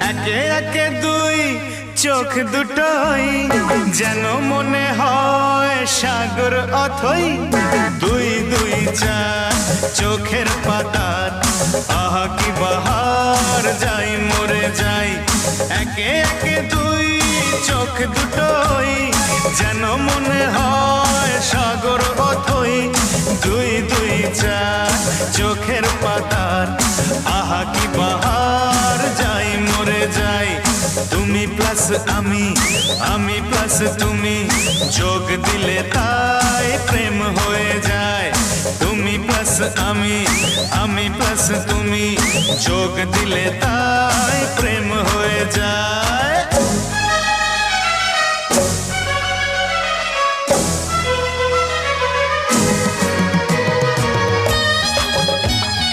একে একে দুই চোখ দুটোই যেন মনে হয় সাগর অথই। দুই দুই চার চোখের পাতার আহা কি বাহার, যাই মরে যাই। একে একে দুই চোখ দুটোই যেন মনে হয় সাগর অথই। দুই দুই চার চোখের পাতার আহা কি বাহার, যাই মরে যাই। তুমি প্লাস আমি, আমি প্লাস তুমি, যোগ দিলে তাই প্রেম হয়ে যায়। তুমি প্লাস আমি, আমি প্লাস তুমি, যোগ দিলে তাই প্রেম হয়ে যায়।